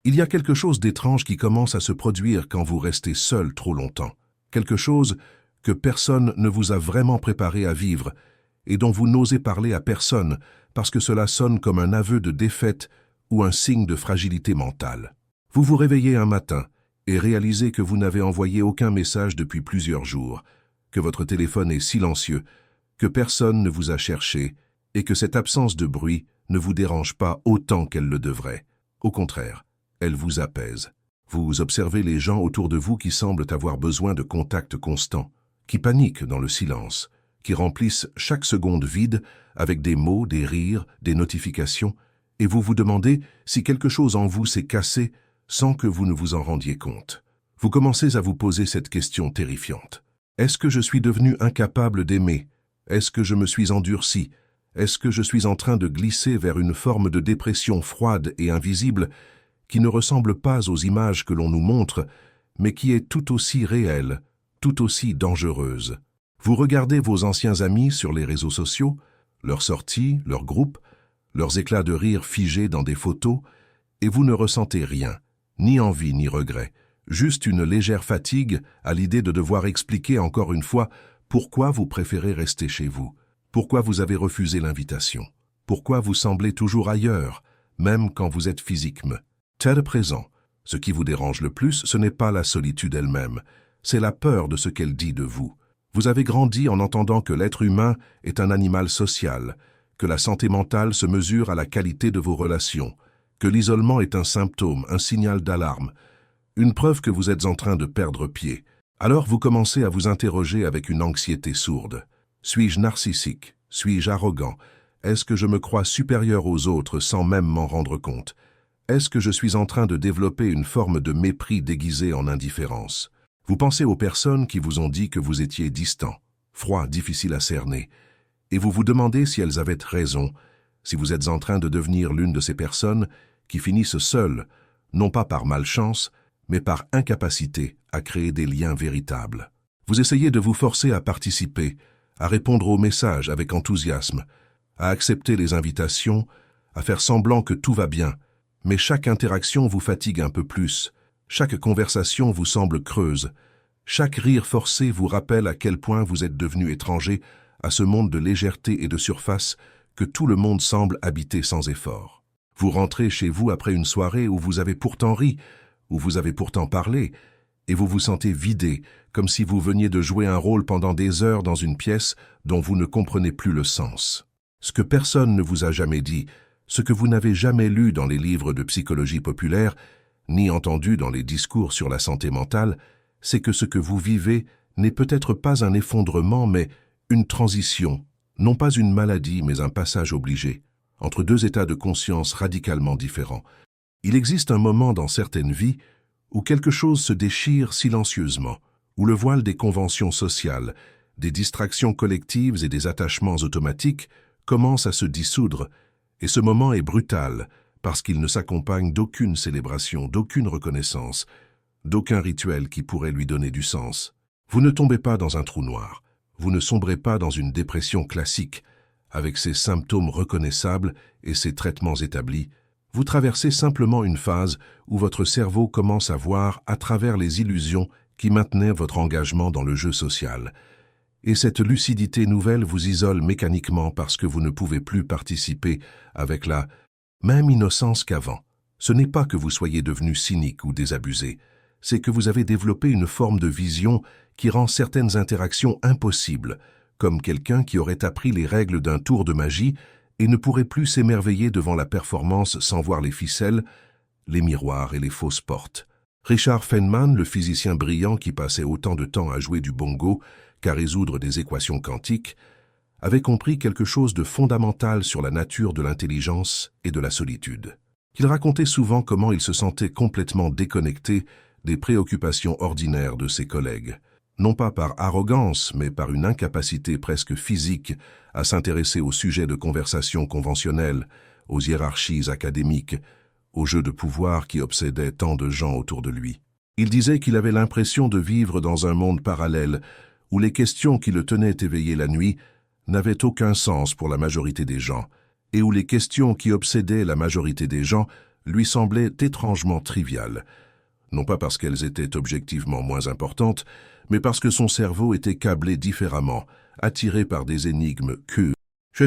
Il y a quelque chose d'étrange qui commence à se produire quand vous restez seul trop longtemps. Quelque chose que personne ne vous a vraiment préparé à vivre et dont vous n'osez parler à personne parce que cela sonne comme un aveu de défaite ou un signe de fragilité mentale. Vous vous réveillez un matin et réalisez que vous n'avez envoyé aucun message depuis plusieurs jours, que votre téléphone est silencieux, que personne ne vous a cherché et que cette absence de bruit ne vous dérange pas autant qu'elle le devrait. Au contraire, elle vous apaise. Vous observez les gens autour de vous qui semblent avoir besoin de contact constant, qui paniquent dans le silence, qui remplissent chaque seconde vide avec des mots, des rires, des notifications, et vous vous demandez si quelque chose en vous s'est cassé sans que vous ne vous en rendiez compte. Vous commencez à vous poser cette question terrifiante. Est-ce que je suis devenu incapable d'aimer? Est-ce que je me suis endurci? Est-ce que je suis en train de glisser vers une forme de dépression froide et invisible qui ne ressemble pas aux images que l'on nous montre, mais qui est tout aussi réelle, tout aussi dangereuse? Vous regardez vos anciens amis sur les réseaux sociaux, leurs sorties, leurs groupes, leurs éclats de rire figés dans des photos, et vous ne ressentez rien, ni envie ni regret, juste une légère fatigue à l'idée de devoir expliquer encore une fois pourquoi vous préférez rester chez vous, pourquoi vous avez refusé l'invitation, pourquoi vous semblez toujours ailleurs, même quand vous êtes physiquement tel présent. Ce qui vous dérange le plus, ce n'est pas la solitude elle-même, c'est la peur de ce qu'elle dit de vous. Vous avez grandi en entendant que l'être humain est un animal social, que la santé mentale se mesure à la qualité de vos relations, que l'isolement est un symptôme, un signal d'alarme, une preuve que vous êtes en train de perdre pied. Alors vous commencez à vous interroger avec une anxiété sourde. Suis-je narcissique? Suis-je arrogant? Est-ce que je me crois supérieur aux autres sans même m'en rendre compte? Est-ce que je suis en train de développer une forme de mépris déguisé en indifférence? Vous pensez aux personnes qui vous ont dit que vous étiez distant, froid, difficile à cerner, et vous vous demandez si elles avaient raison, si vous êtes en train de devenir l'une de ces personnes qui finissent seules, non pas par malchance, mais par incapacité à créer des liens véritables. Vous essayez de vous forcer à participer, à répondre aux messages avec enthousiasme, à accepter les invitations, à faire semblant que tout va bien, mais chaque interaction vous fatigue un peu plus, chaque conversation vous semble creuse, chaque rire forcé vous rappelle à quel point vous êtes devenu étranger à ce monde de légèreté et de surface que tout le monde semble habiter sans effort. Vous rentrez chez vous après une soirée où vous avez pourtant ri, où vous avez pourtant parlé, et vous vous sentez vidé, comme si vous veniez de jouer un rôle pendant des heures dans une pièce dont vous ne comprenez plus le sens. Ce que personne ne vous a jamais dit, ce que vous n'avez jamais lu dans les livres de psychologie populaire, ni entendu dans les discours sur la santé mentale, c'est que ce que vous vivez n'est peut-être pas un effondrement, mais une transition, non pas une maladie, mais un passage obligé, entre deux états de conscience radicalement différents. Il existe un moment dans certaines vies où quelque chose se déchire silencieusement, où le voile des conventions sociales, des distractions collectives et des attachements automatiques commence à se dissoudre, et ce moment est brutal parce qu'il ne s'accompagne d'aucune célébration, d'aucune reconnaissance, d'aucun rituel qui pourrait lui donner du sens. Vous ne tombez pas dans un trou noir, vous ne sombrez pas dans une dépression classique, avec ses symptômes reconnaissables et ses traitements établis. Vous traversez simplement une phase où votre cerveau commence à voir à travers les illusions qui maintenaient votre engagement dans le jeu social. Et cette lucidité nouvelle vous isole mécaniquement parce que vous ne pouvez plus participer avec la même innocence qu'avant. Ce n'est pas que vous soyez devenu cynique ou désabusé, c'est que vous avez développé une forme de vision qui rend certaines interactions impossibles, comme quelqu'un qui aurait appris les règles d'un tour de magie et ne pourrait plus s'émerveiller devant la performance sans voir les ficelles, les miroirs et les fausses portes. Richard Feynman, le physicien brillant qui passait autant de temps à jouer du bongo qu'à résoudre des équations quantiques, avait compris quelque chose de fondamental sur la nature de l'intelligence et de la solitude. Il racontait souvent comment il se sentait complètement déconnecté des préoccupations ordinaires de ses collègues, non pas par arrogance, mais par une incapacité presque physique à s'intéresser aux sujets de conversation conventionnels, aux hiérarchies académiques, aux jeux de pouvoir qui obsédaient tant de gens autour de lui. Il disait qu'il avait l'impression de vivre dans un monde parallèle où les questions qui le tenaient éveillé la nuit n'avaient aucun sens pour la majorité des gens, et où les questions qui obsédaient la majorité des gens lui semblaient étrangement triviales. Non pas parce qu'elles étaient objectivement moins importantes, mais parce que son cerveau était câblé différemment, attiré par des énigmes que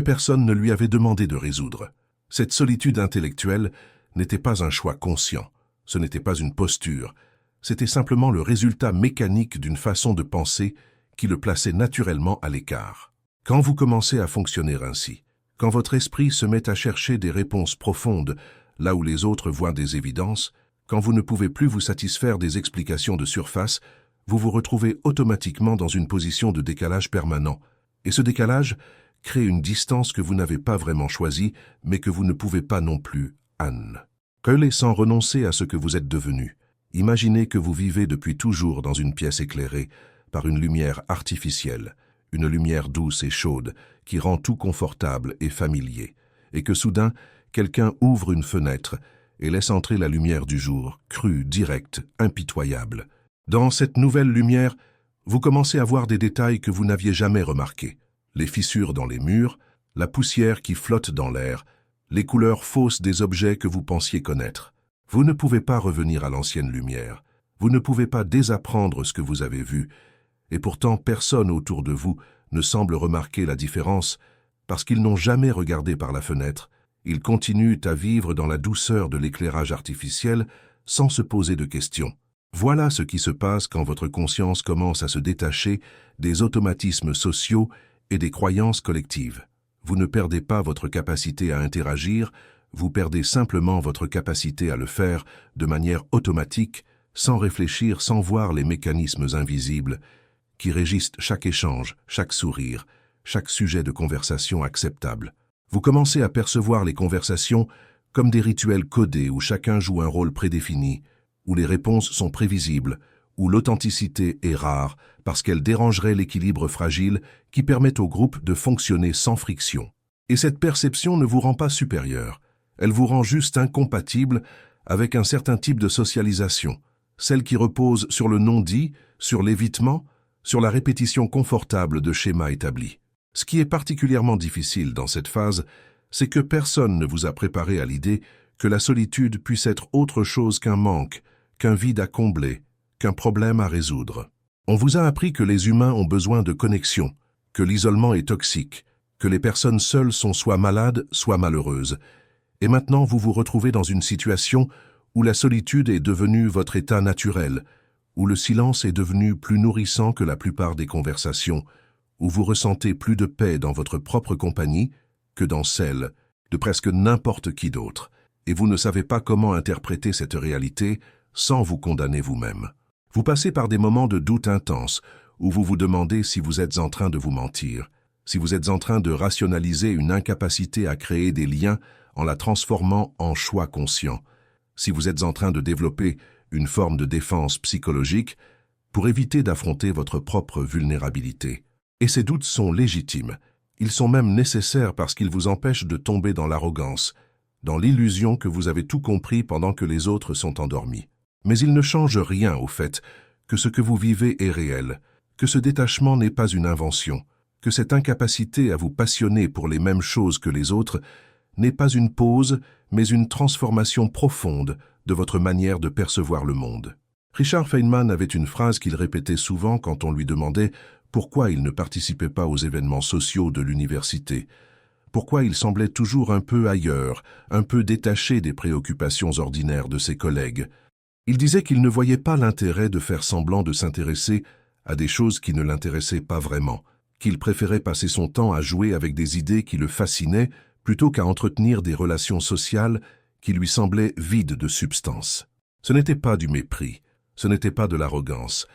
personne ne lui avait demandé de résoudre. Cette solitude intellectuelle n'était pas un choix conscient, ce n'était pas une posture, c'était simplement le résultat mécanique d'une façon de penser qui le plaçait naturellement à l'écart. Quand vous commencez à fonctionner ainsi, quand votre esprit se met à chercher des réponses profondes là où les autres voient des évidences, quand vous ne pouvez plus vous satisfaire des explications de surface, vous vous retrouvez automatiquement dans une position de décalage permanent. Et ce décalage crée une distance que vous n'avez pas vraiment choisie, mais que vous ne pouvez pas non plus, coller sans renoncer à ce que vous êtes devenu. Imaginez que vous vivez depuis toujours dans une pièce éclairée par une lumière artificielle, une lumière douce et chaude qui rend tout confortable et familier, et que soudain, quelqu'un ouvre une fenêtre et laisse entrer la lumière du jour, crue, directe, impitoyable. Dans cette nouvelle lumière, vous commencez à voir des détails que vous n'aviez jamais remarqués. Les fissures dans les murs, la poussière qui flotte dans l'air, les couleurs fausses des objets que vous pensiez connaître. Vous ne pouvez pas revenir à l'ancienne lumière. Vous ne pouvez pas désapprendre ce que vous avez vu. Et pourtant, personne autour de vous ne semble remarquer la différence parce qu'ils n'ont jamais regardé par la fenêtre. Ils continuent à vivre dans la douceur de l'éclairage artificiel sans se poser de questions. Voilà ce qui se passe quand votre conscience commence à se détacher des automatismes sociaux et des croyances collectives. Vous ne perdez pas votre capacité à interagir, vous perdez simplement votre capacité à le faire de manière automatique, sans réfléchir, sans voir les mécanismes invisibles qui régissent chaque échange, chaque sourire, chaque sujet de conversation acceptable. Vous commencez à percevoir les conversations comme des rituels codés où chacun joue un rôle prédéfini, où les réponses sont prévisibles, où l'authenticité est rare parce qu'elle dérangerait l'équilibre fragile qui permet au groupe de fonctionner sans friction. Et cette perception ne vous rend pas supérieur, elle vous rend juste incompatible avec un certain type de socialisation, celle qui repose sur le non-dit, sur l'évitement, sur la répétition confortable de schémas établis. Ce qui est particulièrement difficile dans cette phase, c'est que personne ne vous a préparé à l'idée que la solitude puisse être autre chose qu'un manque, qu'un vide à combler, qu'un problème à résoudre. On vous a appris que les humains ont besoin de connexion, que l'isolement est toxique, que les personnes seules sont soit malades, soit malheureuses. Et maintenant, vous vous retrouvez dans une situation où la solitude est devenue votre état naturel, où le silence est devenu plus nourrissant que la plupart des conversations, où vous ressentez plus de paix dans votre propre compagnie que dans celle de presque n'importe qui d'autre, et vous ne savez pas comment interpréter cette réalité sans vous condamner vous-même. Vous passez par des moments de doute intense, où vous vous demandez si vous êtes en train de vous mentir, si vous êtes en train de rationaliser une incapacité à créer des liens en la transformant en choix conscient, si vous êtes en train de développer une forme de défense psychologique pour éviter d'affronter votre propre vulnérabilité. Et ces doutes sont légitimes. Ils sont même nécessaires parce qu'ils vous empêchent de tomber dans l'arrogance, dans l'illusion que vous avez tout compris pendant que les autres sont endormis. Mais ils ne changent rien au fait que ce que vous vivez est réel, que ce détachement n'est pas une invention, que cette incapacité à vous passionner pour les mêmes choses que les autres n'est pas une pause, mais une transformation profonde de votre manière de percevoir le monde. Richard Feynman avait une phrase qu'il répétait souvent quand on lui demandait pourquoi il ne participait pas aux événements sociaux de l'université, pourquoi il semblait toujours un peu ailleurs, un peu détaché des préoccupations ordinaires de ses collègues. Il disait qu'il ne voyait pas l'intérêt de faire semblant de s'intéresser à des choses qui ne l'intéressaient pas vraiment, qu'il préférait passer son temps à jouer avec des idées qui le fascinaient plutôt qu'à entretenir des relations sociales qui lui semblaient vides de substance. Ce n'était pas du mépris, ce n'était pas de l'arrogance,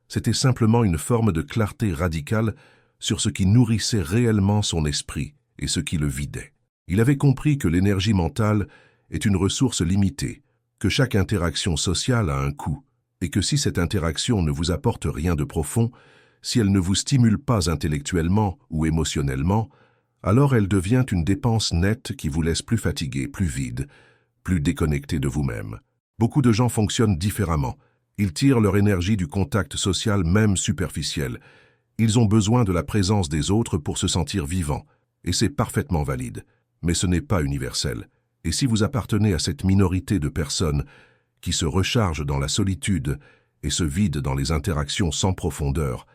c'était simplement une forme de clarté radicale sur ce qui nourrissait réellement son esprit et ce qui le vidait. Il avait compris que l'énergie mentale est une ressource limitée, que chaque interaction sociale a un coût, et que si cette interaction ne vous apporte rien de profond, si elle ne vous stimule pas intellectuellement ou émotionnellement, alors elle devient une dépense nette qui vous laisse plus fatigué, plus vide, plus déconnecté de vous-même. Beaucoup de gens fonctionnent différemment. Ils tirent leur énergie du contact social même superficiel. Ils ont besoin de la présence des autres pour se sentir vivants, et c'est parfaitement valide. Mais ce n'est pas universel. Et si vous appartenez à cette minorité de personnes qui se rechargent dans la solitude et se vident dans les interactions sans profondeur,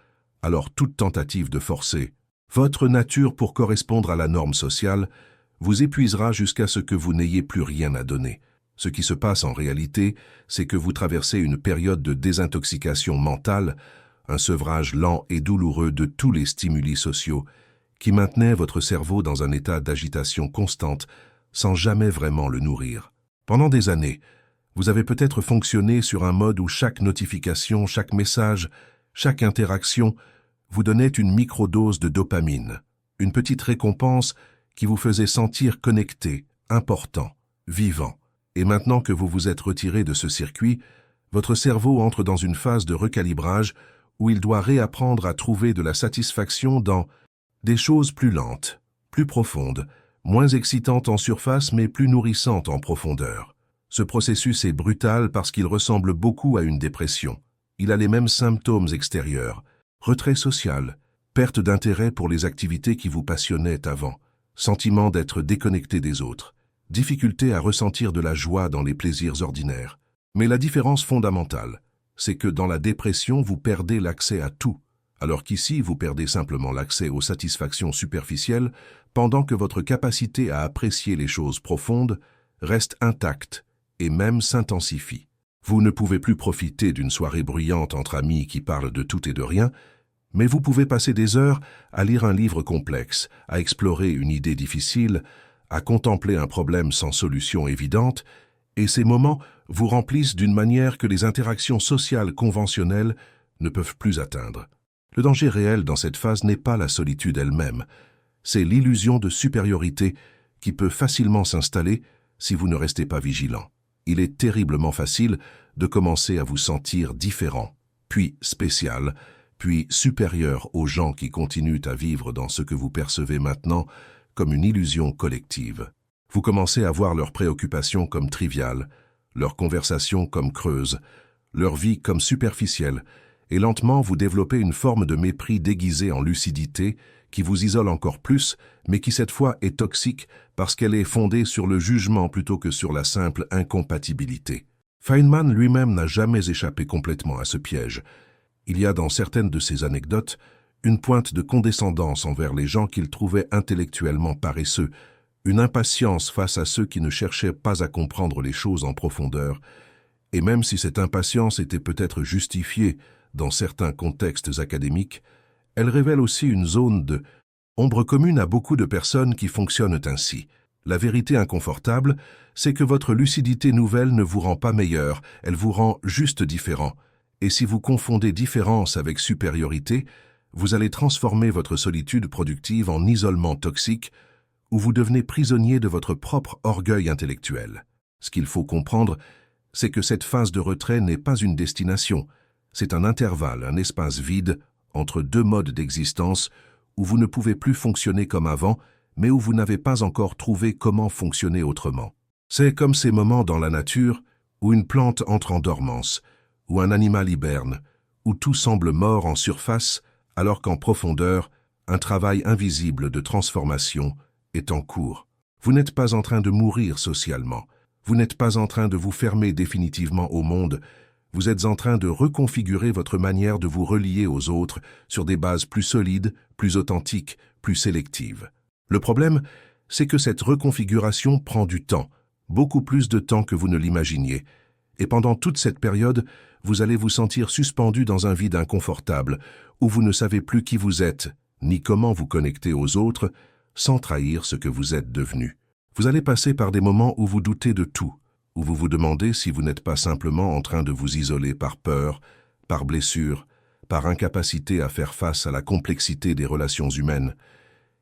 alors toute tentative de forcer votre nature pour correspondre à la norme sociale vous épuisera jusqu'à ce que vous n'ayez plus rien à donner. Ce qui se passe en réalité, c'est que vous traversez une période de désintoxication mentale, un sevrage lent et douloureux de tous les stimuli sociaux qui maintenaient votre cerveau dans un état d'agitation constante sans jamais vraiment le nourrir. Pendant des années, vous avez peut-être fonctionné sur un mode où chaque notification, chaque message, chaque interaction vous donnait une microdose de dopamine, une petite récompense qui vous faisait sentir connecté, important, vivant. Et maintenant que vous vous êtes retiré de ce circuit, votre cerveau entre dans une phase de recalibrage où il doit réapprendre à trouver de la satisfaction dans des choses plus lentes, plus profondes, moins excitantes en surface mais plus nourrissantes en profondeur. Ce processus est brutal parce qu'il ressemble beaucoup à une dépression. Il a les mêmes symptômes extérieurs: retrait social, perte d'intérêt pour les activités qui vous passionnaient avant, sentiment d'être déconnecté des autres, difficulté à ressentir de la joie dans les plaisirs ordinaires. Mais la différence fondamentale, c'est que dans la dépression, vous perdez l'accès à tout, alors qu'ici, vous perdez simplement l'accès aux satisfactions superficielles, pendant que votre capacité à apprécier les choses profondes reste intacte et même s'intensifie. Vous ne pouvez plus profiter d'une soirée bruyante entre amis qui parlent de tout et de rien, mais vous pouvez passer des heures à lire un livre complexe, à explorer une idée difficile, à contempler un problème sans solution évidente, et ces moments vous remplissent d'une manière que les interactions sociales conventionnelles ne peuvent plus atteindre. Le danger réel dans cette phase n'est pas la solitude elle-même, c'est l'illusion de supériorité qui peut facilement s'installer si vous ne restez pas vigilant. Il est terriblement facile de commencer à vous sentir différent, puis spécial, puis supérieur aux gens qui continuent à vivre dans ce que vous percevez maintenant comme une illusion collective. Vous commencez à voir leurs préoccupations comme triviales, leurs conversations comme creuses, leur vie comme superficielle, et lentement vous développez une forme de mépris déguisé en lucidité qui vous isole encore plus, mais qui cette fois est toxique parce qu'elle est fondée sur le jugement plutôt que sur la simple incompatibilité. Feynman lui-même n'a jamais échappé complètement à ce piège. Il y a dans certaines de ses anecdotes une pointe de condescendance envers les gens qu'il trouvait intellectuellement paresseux, une impatience face à ceux qui ne cherchaient pas à comprendre les choses en profondeur, et même si cette impatience était peut-être justifiée dans certains contextes académiques, elle révèle aussi une zone de ombre commune à beaucoup de personnes qui fonctionnent ainsi. La vérité inconfortable, c'est que votre lucidité nouvelle ne vous rend pas meilleur, elle vous rend juste différent. Et si vous confondez différence avec supériorité, vous allez transformer votre solitude productive en isolement toxique, où vous devenez prisonnier de votre propre orgueil intellectuel. Ce qu'il faut comprendre, c'est que cette phase de retrait n'est pas une destination, c'est un intervalle, un espace vide entre deux modes d'existence où vous ne pouvez plus fonctionner comme avant, mais où vous n'avez pas encore trouvé comment fonctionner autrement. C'est comme ces moments dans la nature où une plante entre en dormance, où un animal hiberne, où tout semble mort en surface, alors qu'en profondeur, un travail invisible de transformation est en cours. Vous n'êtes pas en train de mourir socialement, vous n'êtes pas en train de vous fermer définitivement au monde, vous êtes en train de reconfigurer votre manière de vous relier aux autres sur des bases plus solides, plus authentiques, plus sélectives. Le problème, c'est que cette reconfiguration prend du temps, beaucoup plus de temps que vous ne l'imaginiez, et pendant toute cette période, vous allez vous sentir suspendu dans un vide inconfortable, où vous ne savez plus qui vous êtes, ni comment vous connecter aux autres, sans trahir ce que vous êtes devenu. Vous allez passer par des moments où vous doutez de tout, où vous vous demandez si vous n'êtes pas simplement en train de vous isoler par peur, par blessure, par incapacité à faire face à la complexité des relations humaines.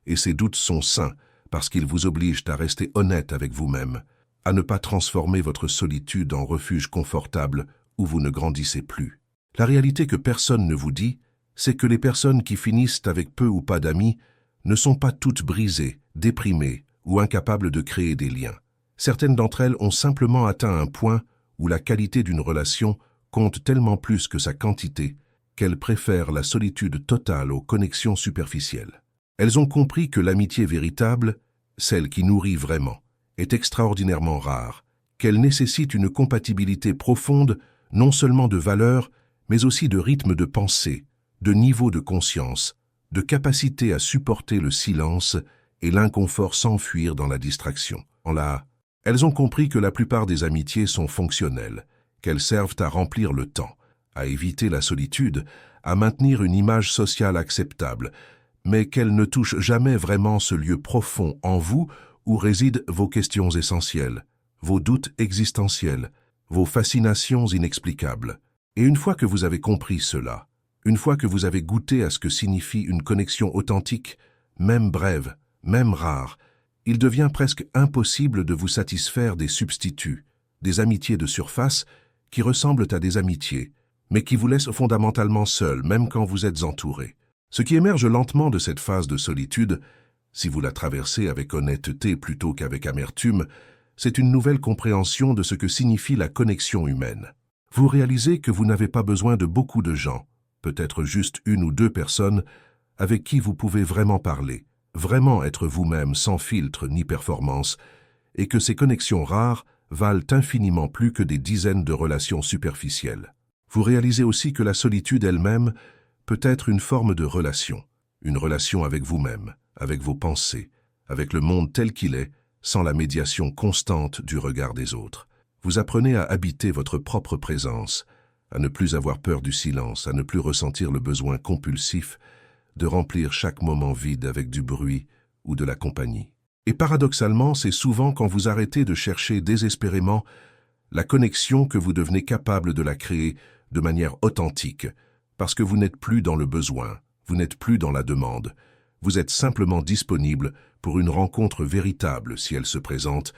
Et ces doutes sont sains, parce qu'ils vous obligent à rester honnête avec vous-même, à ne pas transformer votre solitude en refuge confortable où vous ne grandissez plus. La réalité que personne ne vous dit, c'est que les personnes qui finissent avec peu ou pas d'amis ne sont pas toutes brisées, déprimées ou incapables de créer des liens. Certaines d'entre elles ont simplement atteint un point où la qualité d'une relation compte tellement plus que sa quantité qu'elles préfèrent la solitude totale aux connexions superficielles. Elles ont compris que l'amitié véritable, celle qui nourrit vraiment, est extraordinairement rare, qu'elle nécessite une compatibilité profonde non seulement de valeurs, mais aussi de rythme de pensée, de niveau de conscience, de capacité à supporter le silence et l'inconfort sans fuir dans la distraction. Elles ont compris que la plupart des amitiés sont fonctionnelles, qu'elles servent à remplir le temps, à éviter la solitude, à maintenir une image sociale acceptable, mais qu'elles ne touchent jamais vraiment ce lieu profond en vous où résident vos questions essentielles, vos doutes existentiels, vos fascinations inexplicables. Et une fois que vous avez compris cela, une fois que vous avez goûté à ce que signifie une connexion authentique, même brève, même rare, il devient presque impossible de vous satisfaire des substituts, des amitiés de surface qui ressemblent à des amitiés, mais qui vous laissent fondamentalement seul, même quand vous êtes entouré. Ce qui émerge lentement de cette phase de solitude, si vous la traversez avec honnêteté plutôt qu'avec amertume, c'est une nouvelle compréhension de ce que signifie la connexion humaine. Vous réalisez que vous n'avez pas besoin de beaucoup de gens, peut-être juste une ou deux personnes, avec qui vous pouvez vraiment parler, vraiment être vous-même sans filtre ni performance, et que ces connexions rares valent infiniment plus que des dizaines de relations superficielles. Vous réalisez aussi que la solitude elle-même peut être une forme de relation, une relation avec vous-même, avec vos pensées, avec le monde tel qu'il est, sans la médiation constante du regard des autres. Vous apprenez à habiter votre propre présence, à ne plus avoir peur du silence, à ne plus ressentir le besoin compulsif de remplir chaque moment vide avec du bruit ou de la compagnie. Et paradoxalement, c'est souvent quand vous arrêtez de chercher désespérément la connexion que vous devenez capable de la créer de manière authentique, parce que vous n'êtes plus dans le besoin, vous n'êtes plus dans la demande, vous êtes simplement disponible pour une rencontre véritable si elle se présente,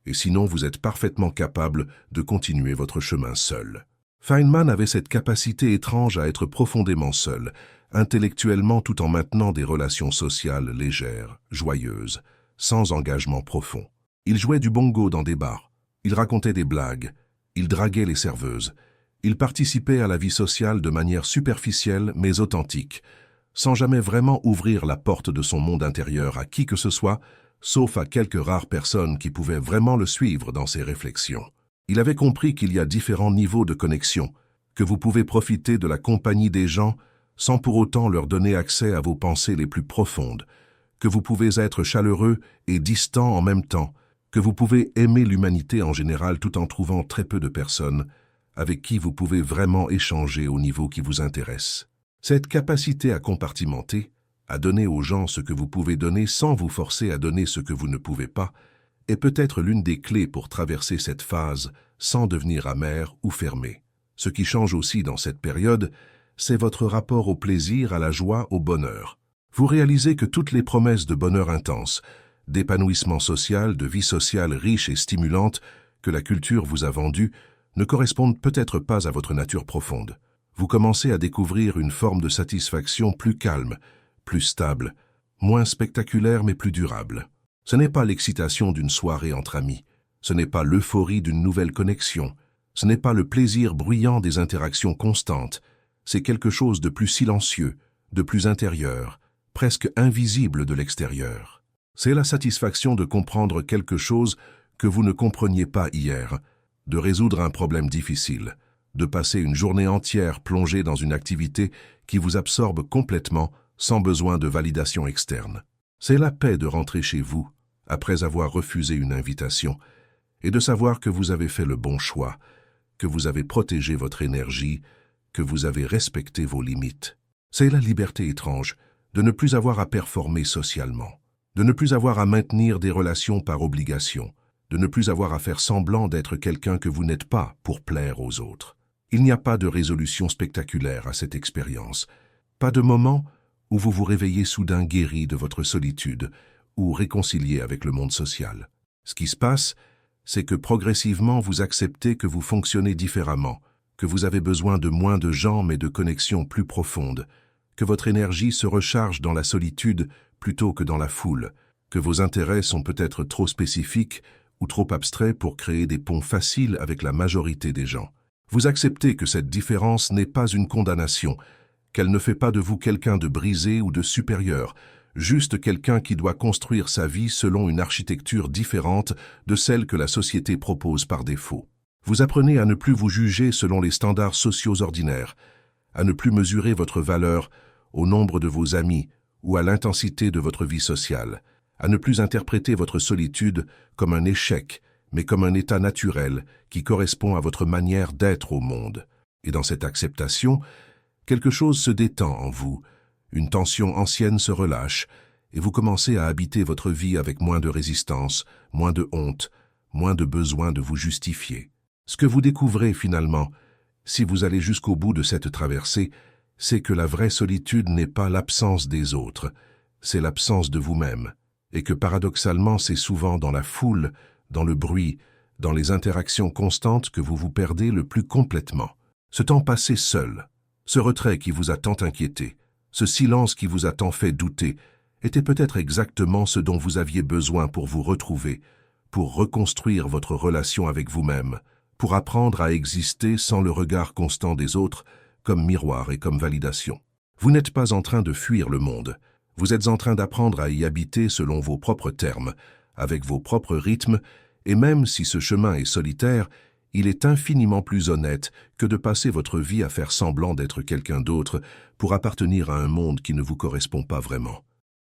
et sinon vous êtes parfaitement capable de continuer votre chemin seul. Feynman avait cette capacité étrange à être profondément seul, intellectuellement tout en maintenant des relations sociales légères, joyeuses, sans engagement profond. Il jouait du bongo dans des bars, il racontait des blagues, il draguait les serveuses, il participait à la vie sociale de manière superficielle mais authentique, sans jamais vraiment ouvrir la porte de son monde intérieur à qui que ce soit, sauf à quelques rares personnes qui pouvaient vraiment le suivre dans ses réflexions. Il avait compris qu'il y a différents niveaux de connexion, que vous pouvez profiter de la compagnie des gens sans pour autant leur donner accès à vos pensées les plus profondes, que vous pouvez être chaleureux et distant en même temps, que vous pouvez aimer l'humanité en général tout en trouvant très peu de personnes avec qui vous pouvez vraiment échanger au niveau qui vous intéresse. Cette capacité à compartimenter, à donner aux gens ce que vous pouvez donner sans vous forcer à donner ce que vous ne pouvez pas, est peut-être l'une des clés pour traverser cette phase sans devenir amer ou fermé. Ce qui change aussi dans cette période, c'est votre rapport au plaisir, à la joie, au bonheur. Vous réalisez que toutes les promesses de bonheur intense, d'épanouissement social, de vie sociale riche et stimulante que la culture vous a vendues ne correspondent peut-être pas à votre nature profonde. Vous commencez à découvrir une forme de satisfaction plus calme, plus stable, moins spectaculaire mais plus durable. Ce n'est pas l'excitation d'une soirée entre amis, ce n'est pas l'euphorie d'une nouvelle connexion, ce n'est pas le plaisir bruyant des interactions constantes, c'est quelque chose de plus silencieux, de plus intérieur, presque invisible de l'extérieur. C'est la satisfaction de comprendre quelque chose que vous ne compreniez pas hier, de résoudre un problème difficile, de passer une journée entière plongée dans une activité qui vous absorbe complètement sans besoin de validation externe. C'est la paix de rentrer chez vous, après avoir refusé une invitation, et de savoir que vous avez fait le bon choix, que vous avez protégé votre énergie, que vous avez respecté vos limites. C'est la liberté étrange de ne plus avoir à performer socialement, de ne plus avoir à maintenir des relations par obligation, de ne plus avoir à faire semblant d'être quelqu'un que vous n'êtes pas pour plaire aux autres. Il n'y a pas de résolution spectaculaire à cette expérience, pas de moment où vous vous réveillez soudain guéri de votre solitude ou réconcilié avec le monde social. Ce qui se passe, c'est que progressivement vous acceptez que vous fonctionnez différemment, que vous avez besoin de moins de gens mais de connexions plus profondes, que votre énergie se recharge dans la solitude plutôt que dans la foule, que vos intérêts sont peut-être trop spécifiques ou trop abstraits pour créer des ponts faciles avec la majorité des gens. Vous acceptez que cette différence n'est pas une condamnation, qu'elle ne fait pas de vous quelqu'un de brisé ou de supérieur, juste quelqu'un qui doit construire sa vie selon une architecture différente de celle que la société propose par défaut. Vous apprenez à ne plus vous juger selon les standards sociaux ordinaires, à ne plus mesurer votre valeur au nombre de vos amis ou à l'intensité de votre vie sociale, à ne plus interpréter votre solitude comme un échec, mais comme un état naturel qui correspond à votre manière d'être au monde. Et dans cette acceptation, quelque chose se détend en vous, une tension ancienne se relâche, et vous commencez à habiter votre vie avec moins de résistance, moins de honte, moins de besoin de vous justifier. Ce que vous découvrez finalement, si vous allez jusqu'au bout de cette traversée, c'est que la vraie solitude n'est pas l'absence des autres, c'est l'absence de vous-même, et que paradoxalement c'est souvent dans la foule, dans le bruit, dans les interactions constantes que vous vous perdez le plus complètement. Ce temps passé seul, ce retrait qui vous a tant inquiété, ce silence qui vous a tant fait douter, était peut-être exactement ce dont vous aviez besoin pour vous retrouver, pour reconstruire votre relation avec vous-même, pour apprendre à exister sans le regard constant des autres, comme miroir et comme validation. Vous n'êtes pas en train de fuir le monde, vous êtes en train d'apprendre à y habiter selon vos propres termes, avec vos propres rythmes, et même si ce chemin est solitaire, il est infiniment plus honnête que de passer votre vie à faire semblant d'être quelqu'un d'autre pour appartenir à un monde qui ne vous correspond pas vraiment.